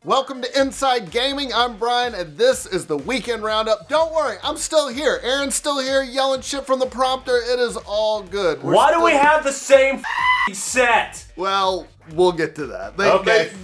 Welcome to Inside Gaming. I'm Brian, and this is the Weekend Roundup. Don't worry, I'm still here. Aaron's still here yelling shit from the prompter. It is all good. Why do we have the same set? Well, we'll get to that.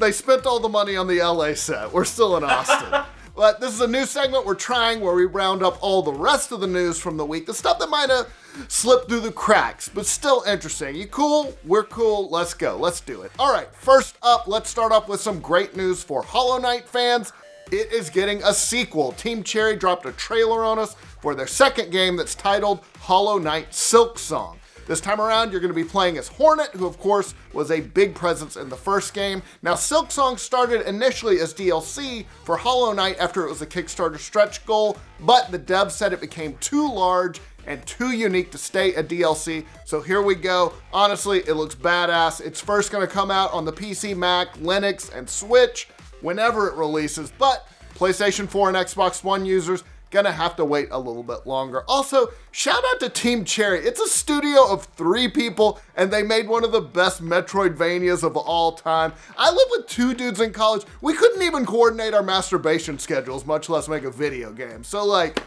They spent all the money on the LA set. We're still in Austin. But this is a new segment we're trying where we round up all the rest of the news from the week, the stuff that might have slipped through the cracks, but still interesting. You cool? We're cool. Let's go. Let's do it. All right, first up, let's start off with some great news for Holo Night fans. It is getting a sequel. Team Cherry dropped a trailer on us for their second game that's titled Holo Night Silksong. This time around, you're going to be playing as Hornet, who of course was a big presence in the first game. Now, Silksong started initially as DLC for Holo Night after it was a Kickstarter stretch goal, but the devs said it became too large and too unique to stay a DLC, so here we go. Honestly, it looks badass. It's first going to come out on the PC, Mac, Linux, and Switch whenever it releases, but PlayStation 4 and Xbox One users gonna have to wait a little bit longer. Also, shout out to Team Cherry. It's a studio of 3 people, and they made one of the best Metroidvanias of all time. I lived with 2 dudes in college. We couldn't even coordinate our masturbation schedules, much less make a video game. So like,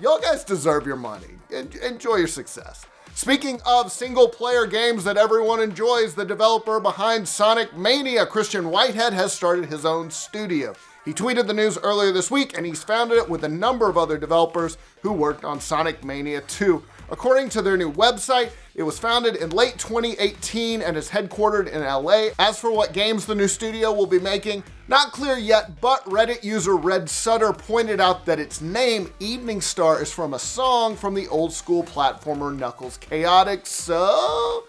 y'all guys deserve your money. Enjoy your success. Speaking of single-player games that everyone enjoys, the developer behind Sonic Mania, Christian Whitehead, has started his own studio. He tweeted the news earlier this week, and he's founded it with a number of other developers who worked on Sonic Mania 2. According to their new website, it was founded in late 2018 and is headquartered in LA. As for what games the new studio will be making, not clear yet, but Reddit user Red Sutter pointed out that its name, Evening Star, is from a song from the old school platformer Knuckles Chaotix, so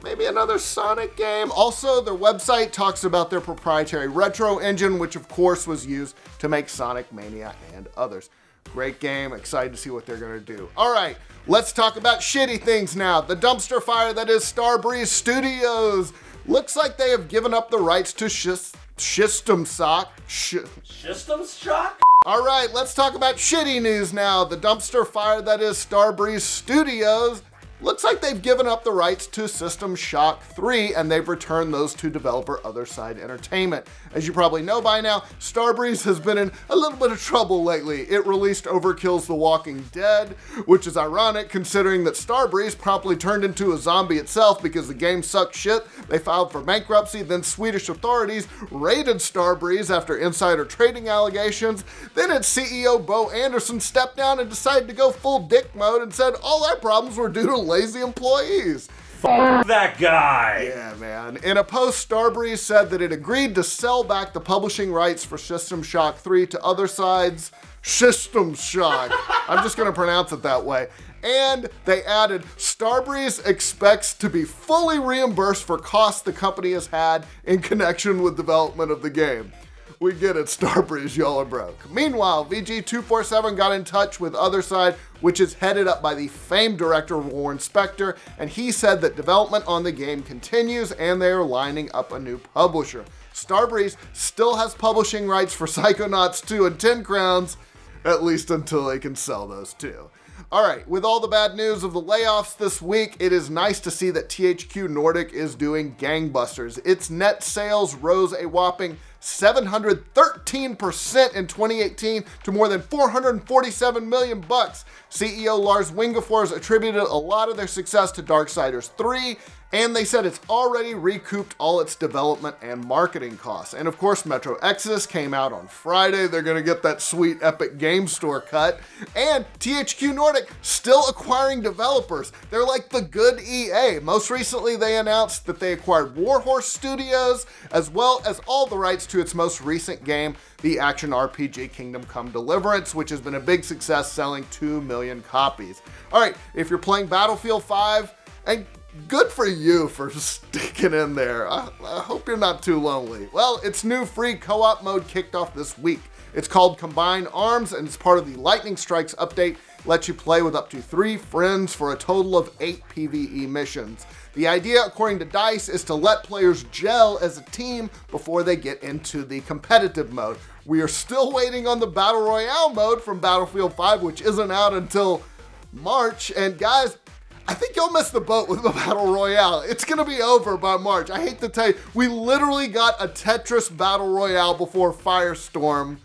maybe another Sonic game. Also, their website talks about their proprietary retro engine, which of course was used to make Sonic Mania and others. Great game, excited to see what they're gonna do. All right, let's talk about shitty things now. The dumpster fire that is Starbreeze Studios. Looks like they have given up the rights to System Shock. System Shock? All right, let's talk about shitty news now. The dumpster fire that is Starbreeze Studios. Looks like they've given up the rights to System Shock 3, and they've returned those to developer Otherside Entertainment. As you probably know by now, Starbreeze has been in a little bit of trouble lately. It released Overkill's The Walking Dead, which is ironic considering that Starbreeze promptly turned into a zombie itself because the game sucked shit. They filed for bankruptcy, then Swedish authorities raided Starbreeze after insider trading allegations. Then its CEO Bo Anderson stepped down and decided to go full dick mode and said all our problems were due to lazy employees. Fuck that guy. Yeah, man. In a post, Starbreeze said that it agreed to sell back the publishing rights for System Shock 3 to Otherside's System Shock. I'm just gonna pronounce it that way. And they added, Starbreeze expects to be fully reimbursed for costs the company has had in connection with development of the game. We get it, Starbreeze, y'all are broke. Meanwhile, VG247 got in touch with Otherside, which is headed up by the famed director Warren Spector, and he said that development on the game continues and they are lining up a new publisher. Starbreeze still has publishing rights for Psychonauts 2 and 10 Crowns, at least until they can sell those too. All right, with all the bad news of the layoffs this week, it is nice to see that THQ Nordic is doing gangbusters. Its net sales rose a whopping 713% in 2018 to more than 447 million bucks. CEO Lars Wingefors attributed a lot of their success to Darksiders 3, and they said it's already recouped all its development and marketing costs. And of course, Metro Exodus came out on Friday. They're gonna get that sweet Epic Game Store cut. And THQ Nordic still acquiring developers. They're like the good EA. Most recently, they announced that they acquired Warhorse Studios, as well as all the rights to its most recent game, the action RPG Kingdom Come Deliverance, which has been a big success, selling 2 million copies. All right, if you're playing Battlefield 5, and good for you for sticking in there. I hope you're not too lonely. Well, its new free co-op mode kicked off this week. It's called Combine Arms, and it's part of the Lightning Strikes update. Lets you play with up to 3 friends for a total of 8 PvE missions. The idea, according to DICE, is to let players gel as a team before they get into the competitive mode. We are still waiting on the Battle Royale mode from Battlefield 5, which isn't out until March, and guys, I think y'all missed the boat with the Battle Royale. It's gonna be over by March. I hate to tell you, we literally got a Tetris Battle Royale before Firestorm.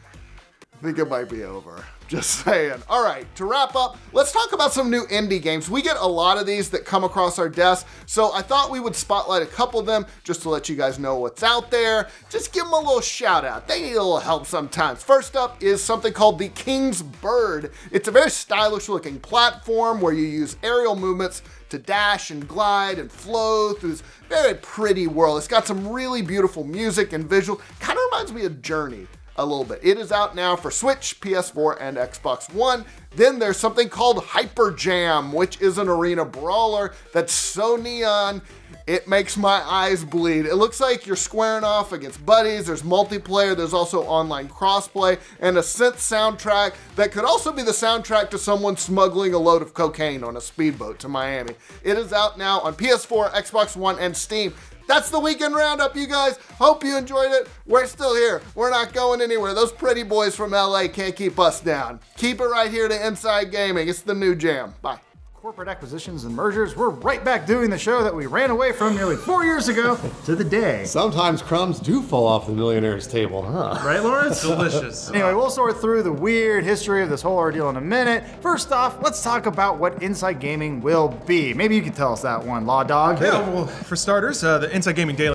I think it might be over. Just saying. All right, to wrap up, let's talk about some new indie games. We get a lot of these that come across our desk, so I thought we would spotlight a couple of them just to let you guys know what's out there. Just give them a little shout out. They need a little help sometimes. First up is something called The King's Bird. It's a very stylish looking platform where you use aerial movements to dash and glide and flow through this very pretty world. It's got some really beautiful music and visual. Kind of reminds me of Journey a little bit. It is out now for Switch, PS4, and Xbox One. Then there's something called Hyper Jam, which is an arena brawler that's so neon, it makes my eyes bleed. It looks like you're squaring off against buddies. There's multiplayer, there's also online crossplay, and a synth soundtrack that could also be the soundtrack to someone smuggling a load of cocaine on a speedboat to Miami. It is out now on PS4, Xbox One, and Steam. That's the weekend roundup, you guys. Hope you enjoyed it. We're still here. We're not going anywhere. Those pretty boys from LA can't keep us down. Keep it right here to Inside Gaming. It's the new jam. Bye. Corporate acquisitions and mergers, we're right back doing the show that we ran away from nearly 4 years ago to the day. Sometimes crumbs do fall off the millionaire's table, huh? Right, Lawrence? Delicious. Anyway, we'll sort through the weird history of this whole ordeal in a minute. First off, let's talk about what Inside Gaming will be. Maybe you can tell us that one, Law Dog. Yeah, well, for starters, the Inside Gaming Daily